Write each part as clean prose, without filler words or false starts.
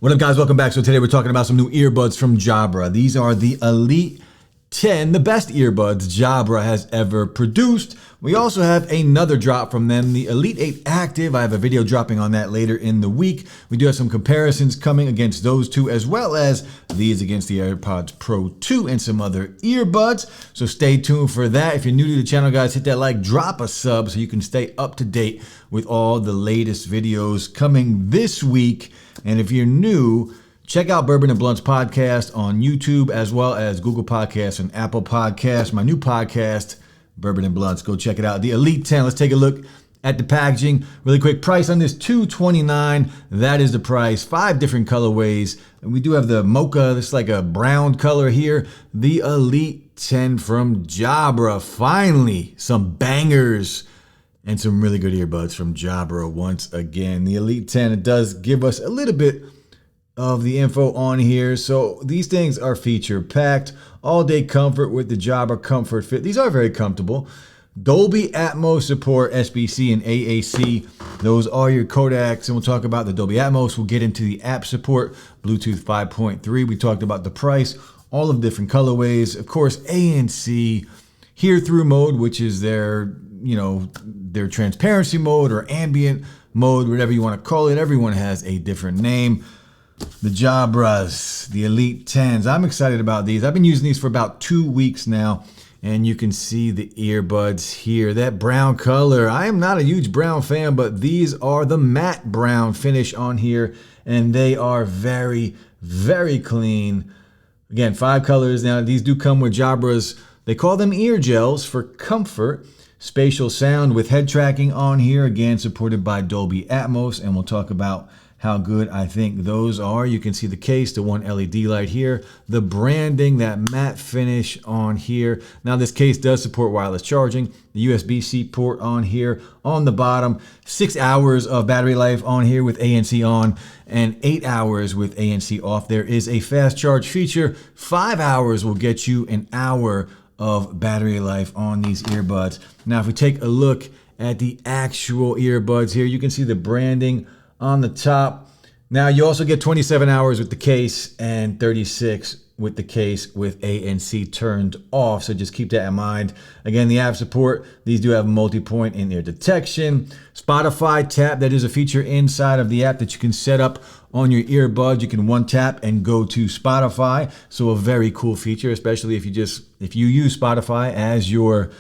What up, guys? Welcome back. So today we're talking about some new earbuds from Jabra. These are the Elite 10, the best earbuds Jabra has ever produced. We also have another drop from them, the Elite 8 Active. I have a video dropping on that later in the week. We do have some comparisons coming against those two, as well as these against the AirPods Pro 2 and some other earbuds. So stay tuned for that. If you're new to the channel, guys, hit that like, drop a sub so you can stay up to date with all the latest videos coming this week. And if you're new, check out Bourbon and Blunts podcast on YouTube, as well as Google Podcasts and Apple Podcasts. My new podcast, Bourbon and Blunts. Go check it out. The Elite 10. Let's take a look at the packaging. Really quick, price on this, $229. That is the price. 5 different colorways. And we do have the mocha. This is like a brown color here. The Elite 10 from Jabra. Finally, some bangers. And some really good earbuds from Jabra once again. The Elite 10, it does give us a little bit of the info on here. So these things are feature packed. All day comfort with the Jabra Comfort Fit. These are very comfortable. Dolby Atmos support, SBC and AAC. Those are your codecs. And we'll talk about the Dolby Atmos. We'll get into the app support. Bluetooth 5.3. We talked about the price. All of different colorways. Of course, ANC. Hear through mode, which is their transparency mode or ambient mode, whatever you want to call it. Everyone has a different name. The Jabras, the Elite 10s. I'm excited about these. I've been using these for about 2 weeks now, and you can see the earbuds here. That brown color. I am not a huge brown fan, but these are the matte brown finish on here, and they are very, very clean. Again, 5 colors. Now, these do come with Jabras. They call them ear gels for comfort. Spatial sound with head tracking on here, again supported by Dolby Atmos, and we'll talk about how good I think those are. You can see the case, the one LED light here, the branding, that matte finish on here. Now this case does support wireless charging, the USB-C port on here on the bottom, 6 hours of battery life on here with ANC on, and 8 hours with ANC off. There is a fast charge feature. 5 hours will get you an hour of battery life on these earbuds. Now, if we take a look at the actual earbuds here, you can see the branding on the top. Now, you also get 27 hours with the case and 36 with the case with ANC turned off. So just keep that in mind. Again, the app support, these do have multi-point in-ear detection. Spotify tap, that is a feature inside of the app that you can set up on your earbuds. You can one tap and go to Spotify. So a very cool feature, especially if you use Spotify as your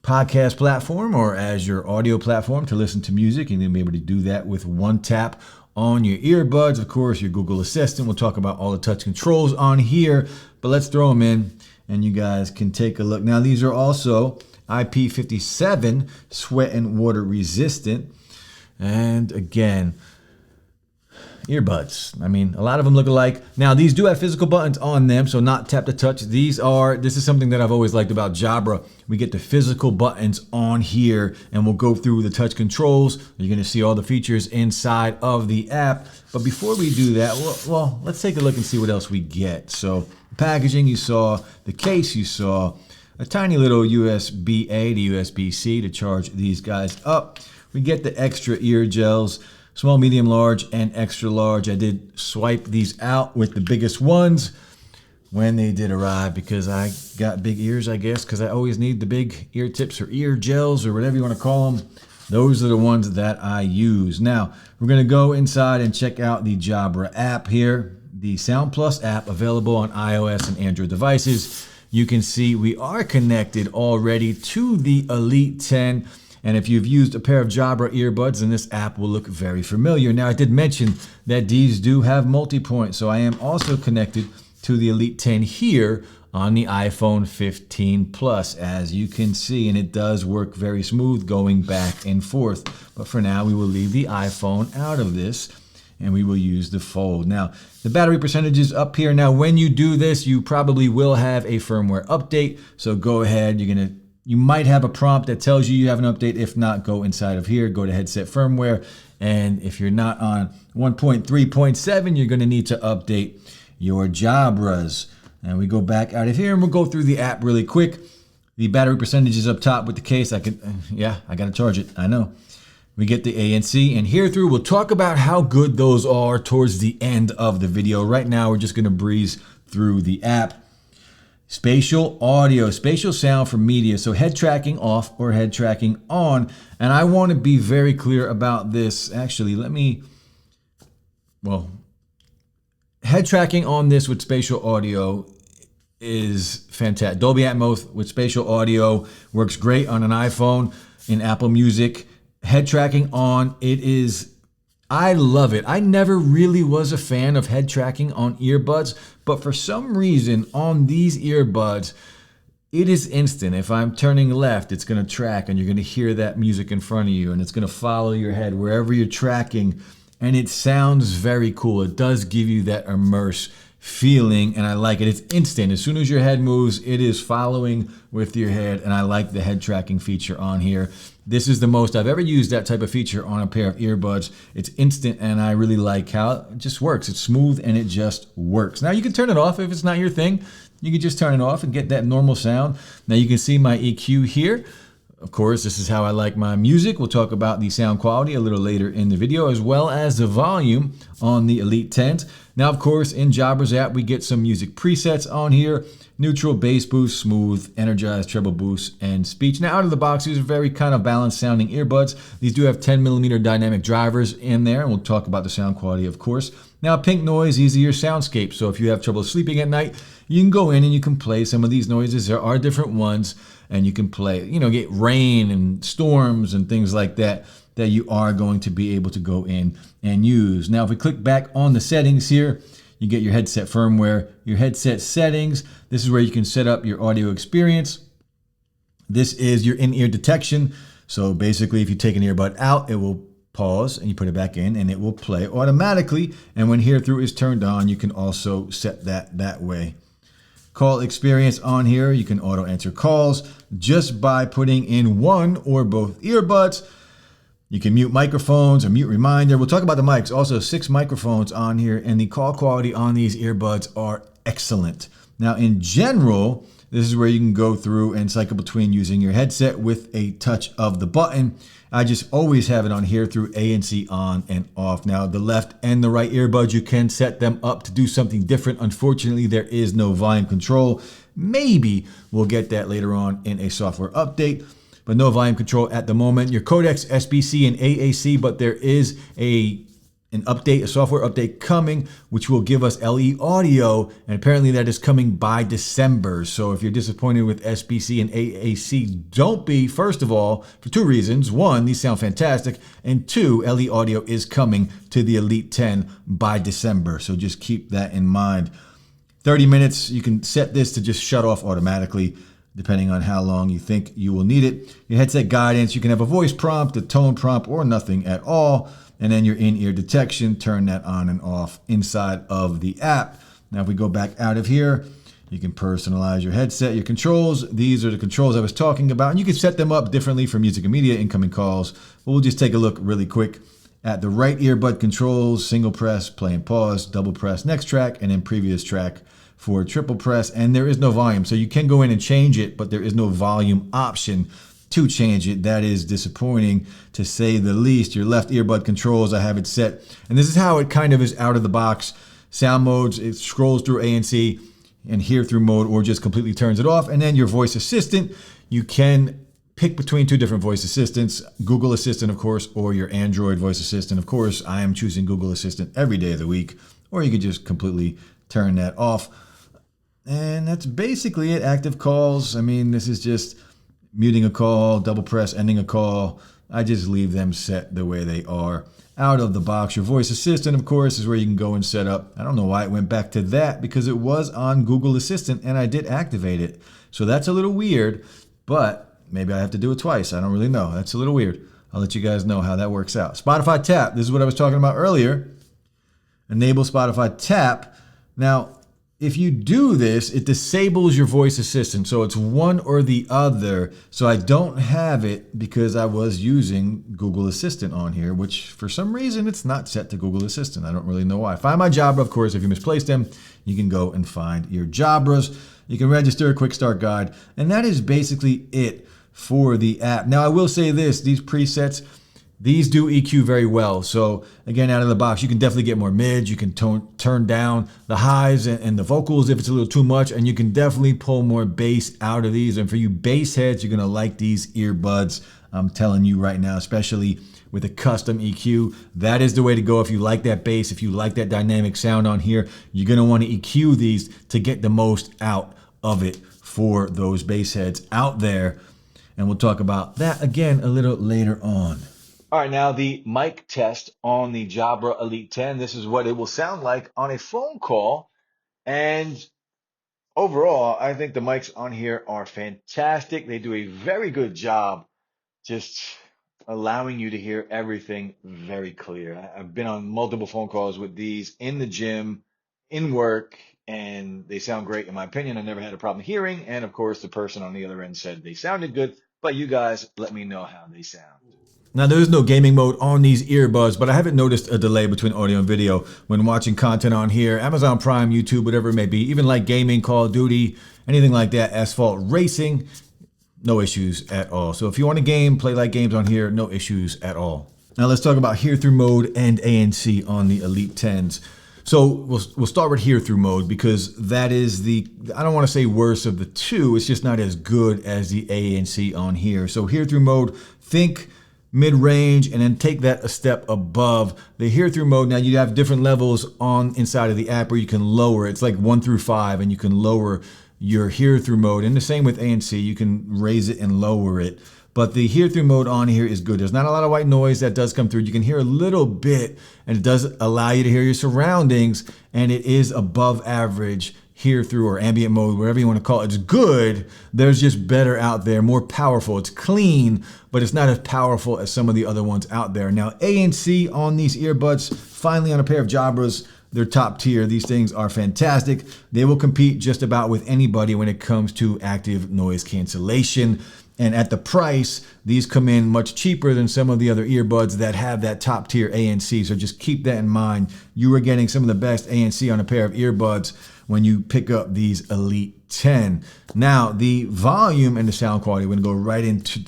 podcast platform or as your audio platform to listen to music, and you'll be able to do that with one tap on your earbuds. Of course, your Google Assistant. We'll talk about all the touch controls on here, but let's throw them in and you guys can take a look. Now, these are also IP57 sweat and water resistant. And again, earbuds. I mean, a lot of them look alike. Now, these do have physical buttons on them, so not tap to touch. This is something that I've always liked about Jabra. We get the physical buttons on here, and we'll go through the touch controls. You're going to see all the features inside of the app. But before we do that, well, let's take a look and see what else we get. So, packaging, you saw the case, you saw a tiny little USB-A to USB-C to charge these guys up. We get the extra ear gels. Small, medium, large, and extra large. I did swipe these out with the biggest ones when they did arrive because I got big ears, I guess, because I always need the big ear tips or ear gels or whatever you want to call them. Those are the ones that I use. Now, we're going to go inside and check out the Jabra app here, the Sound Plus app available on iOS and Android devices. You can see we are connected already to the Elite 10. And if you've used a pair of Jabra earbuds, then this app will look very familiar. Now, I did mention that these do have multi-point, so I am also connected to the Elite 10 here on the iPhone 15 Plus, as you can see, and it does work very smooth going back and forth. But for now, we will leave the iPhone out of this, and we will use the Fold. Now, the battery percentage is up here. Now, when you do this, you probably will have a firmware update, so go ahead. You might have a prompt that tells you have an update. If not, go inside of here, go to headset firmware. And if you're not on 1.3.7, you're going to need to update your Jabras. And we go back out of here and we'll go through the app really quick. The battery percentage is up top with the case. I got to charge it. I know. We get the ANC and hear through. We'll talk about how good those are towards the end of the video. Right now, we're just going to breeze through the app. Spatial audio, spatial sound for media. So head tracking off or head tracking on. And I want to be very clear about this. Actually, head tracking on this with spatial audio is fantastic. Dolby Atmos with spatial audio works great on an iPhone, in Apple Music. Head tracking on, I love it. I never really was a fan of head tracking on earbuds, but for some reason on these earbuds, it is instant. If I'm turning left, it's going to track and you're going to hear that music in front of you and it's going to follow your head wherever you're tracking. And it sounds very cool. It does give you that immerse feeling and I like it. It's instant. As soon as your head moves, it is following with your head, and I like the head tracking feature on here. This is the most I've ever used that type of feature on a pair of earbuds. It's instant and I really like how it just works. It's smooth and it just works. Now you can turn it off if it's not your thing. You can just turn it off and get that normal sound. Now you can see my EQ here. Of course, this is how I like my music. We'll talk about the sound quality a little later in the video, as well as the volume on the Elite 10s. Now, of course, in Jabra's app, we get some music presets on here. Neutral, bass boost, smooth, energized, treble boost, and speech. Now, out of the box, these are very kind of balanced sounding earbuds. These do have 10mm dynamic drivers in there, and we'll talk about the sound quality, of course. Now, pink noise, easier soundscape. So if you have trouble sleeping at night, you can go in and you can play some of these noises. There are different ones, and you can play, get rain and storms and things like that you are going to be able to go in and use. Now, if we click back on the settings here, you get your headset firmware, your headset settings. This is where you can set up your audio experience. This is your in-ear detection. So basically, if you take an earbud out, it will pause and you put it back in and it will play automatically. And when hear through is turned on, you can also set that way. Call experience on here. You can auto answer calls just by putting in one or both earbuds. You can mute microphones or mute reminder. We'll talk about the mics. Also, 6 microphones on here, and the call quality on these earbuds are excellent. Now, in general, this is where you can go through and cycle between using your headset with a touch of the button. I just always have it on here through ANC on and off. Now, the left and the right earbuds, you can set them up to do something different. Unfortunately, there is no volume control. Maybe we'll get that later on in a software update, but no volume control at the moment. Your codecs, SBC and AAC, but there is an update, a software update coming, which will give us LE audio, and apparently that is coming by December. So if you're disappointed with SBC and AAC, don't be, first of all, for 2 reasons. 1, these sound fantastic, and 2, LE audio is coming to the Elite 10 by December. So just keep that in mind. 30 minutes, you can set this to just shut off automatically, depending on how long you think you will need it. Your headset guidance, you can have a voice prompt, a tone prompt, or nothing at all. And then your in-ear detection, turn that on and off inside of the app. Now, if we go back out of here, you can personalize your headset, your controls. These are the controls I was talking about, and you can set them up differently for music and media, incoming calls. But we'll just take a look really quick at the right earbud controls: single press, play and pause, double press, next track, and then previous track for triple press. And there is no volume, so you can go in and change it, but there is no volume option to change it. That is disappointing, to say the least. Your left earbud controls, I have it set, and this is how it kind of is out of the box. Sound modes, it scrolls through ANC and hear through mode, or just completely turns it off. And then your voice assistant, you can pick between 2 different voice assistants: Google Assistant, of course, or your Android voice assistant. Of course, I am choosing Google Assistant every day of the week, or you could just completely turn that off. And that's basically it. Active calls, I mean, this is just muting a call, double press, ending a call. I just leave them set the way they are out of the box. Your voice assistant, of course, is where you can go and set up. I don't know why it went back to that, because it was on Google Assistant and I did activate it. So that's a little weird, but maybe I have to do it twice. I don't really know. That's a little weird. I'll let you guys know how that works out. Spotify Tap. This is what I was talking about earlier. Enable Spotify Tap. Now, if you do this, it disables your voice assistant. So it's one or the other. So I don't have it because I was using Google Assistant on here, which for some reason it's not set to Google Assistant. I don't really know why. Find My Jabra, of course. If you misplaced them, you can go and find your Jabras. You can register a quick start guide. And that is basically it for the app. Now, I will say this, these presets, These do EQ very well. So again, out of the box, you can definitely get more mids. You can turn down the highs and the vocals if it's a little too much, and you can definitely pull more bass out of these. And for you bass heads, you're gonna like these earbuds. I'm telling you right now, especially with a custom EQ, that is the way to go. If you like that bass, if you like that dynamic sound on here, you're gonna wanna EQ these to get the most out of it for those bass heads out there. And we'll talk about that again a little later on. All right, now the mic test on the Jabra Elite 10. This is what it will sound like on a phone call. And overall, I think the mics on here are fantastic. They do a very good job just allowing you to hear everything very clear. I've been on multiple phone calls with these in the gym, in work, and they sound great in my opinion. I never had a problem hearing. And of course, the person on the other end said they sounded good, but you guys let me know how they sound. Now, there is no gaming mode on these earbuds, but I haven't noticed a delay between audio and video when watching content on here. Amazon Prime, YouTube, whatever it may be, even like gaming, Call of Duty, anything like that, asphalt racing, no issues at all. So if you want to game, play like games on here, no issues at all. Now let's talk about hear through mode and ANC on the Elite 10s. So we'll start with hear through mode because that is the, I don't want to say worst of the two, it's just not as good as the ANC on here. So hear through mode, think mid-range and then take that a step above the hear through mode. Now you have different levels on inside of the app where you can lower it. It's like 1 through 5 and you can lower your hear through mode, and the same with ANC, you can raise it and lower it. But the hear through mode on here is good. There's not a lot of white noise that does come through. You can hear a little bit and it does allow you to hear your surroundings, and it is above average hear through or ambient mode, whatever you want to call it. It's good. There's just better out there, more powerful. It's clean, but it's not as powerful as some of the other ones out there. Now ANC on these earbuds, finally on a pair of Jabras, they're top tier. These things are fantastic. They will compete just about with anybody when it comes to active noise cancellation. And at the price, these come in much cheaper than some of the other earbuds that have that top tier ANC. So just keep that in mind. You are getting some of the best ANC on a pair of earbuds when you pick up these Elite 10. Now, the volume and the sound quality, we're gonna go right into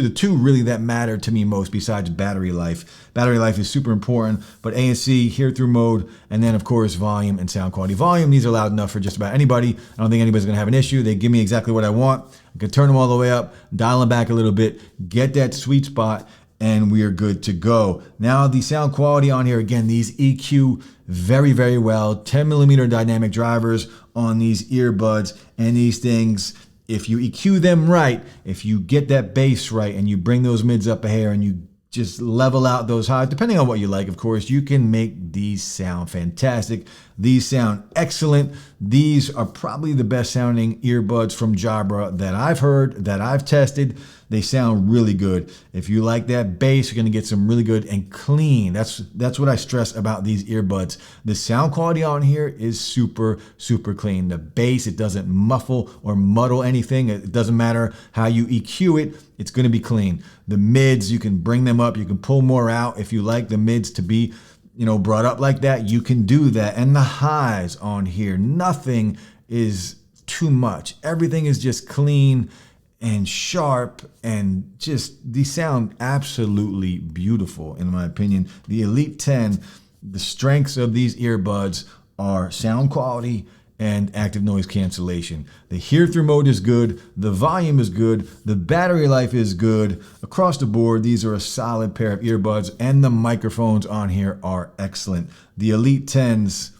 the two really that matter to me most besides battery life. Battery life is super important, but ANC, hear through mode, and then of course, volume and sound quality. Volume, these are loud enough for just about anybody. I don't think anybody's gonna have an issue. They give me exactly what I want. I can turn them all the way up, dial them back a little bit, get that sweet spot, and we are good to go. Now the sound quality on here, again, these EQ very, very well. 10mm dynamic drivers on these earbuds, and these things, if you EQ them right, if you get that bass right and you bring those mids up a hair and you just level out those highs, depending on what you like, of course, you can make these sound fantastic. These sound excellent. These are probably the best sounding earbuds from Jabra that I've heard, that I've tested. They sound really good. If you like that bass, you're gonna get some really good and clean. That's what I stress about these earbuds. The sound quality on here is super, super clean. The bass, it doesn't muffle or muddle anything. It doesn't matter how you EQ it, it's gonna be clean. The mids, you can bring them up, you can pull more out. If you like the mids to be, brought up like that, you can do that. And the highs on here, nothing is too much. Everything is just clean and sharp, and just, these sound absolutely beautiful in my opinion. The Elite 10, the strengths of these earbuds are sound quality and active noise cancellation. The hear through mode is good, the volume is good, the battery life is good. Across the board, these are a solid pair of earbuds, and the microphones on here are excellent. The Elite 10s,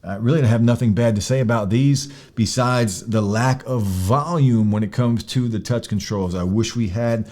I really have nothing bad to say about these besides the lack of volume when it comes to the touch controls. I wish we had,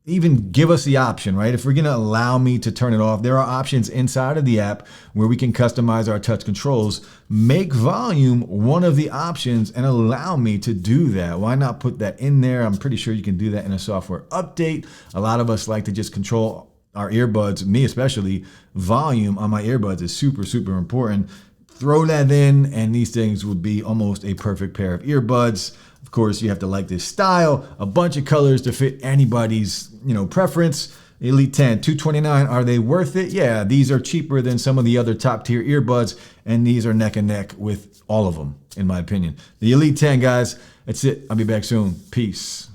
even give us the option, right? If we're gonna allow me to turn it off, there are options inside of the app where we can customize our touch controls. Make volume one of the options and allow me to do that. Why not put that in there? I'm pretty sure you can do that in a software update. A lot of us like to just control our earbuds, me especially. Volume on my earbuds is super, super important. Throw that in, and these things would be almost a perfect pair of earbuds. Of course, you have to like this style, a bunch of colors to fit anybody's, preference. Elite 10, $229, are they worth it? Yeah, these are cheaper than some of the other top tier earbuds, and these are neck and neck with all of them, in my opinion. The Elite 10, guys, that's it. I'll be back soon. Peace.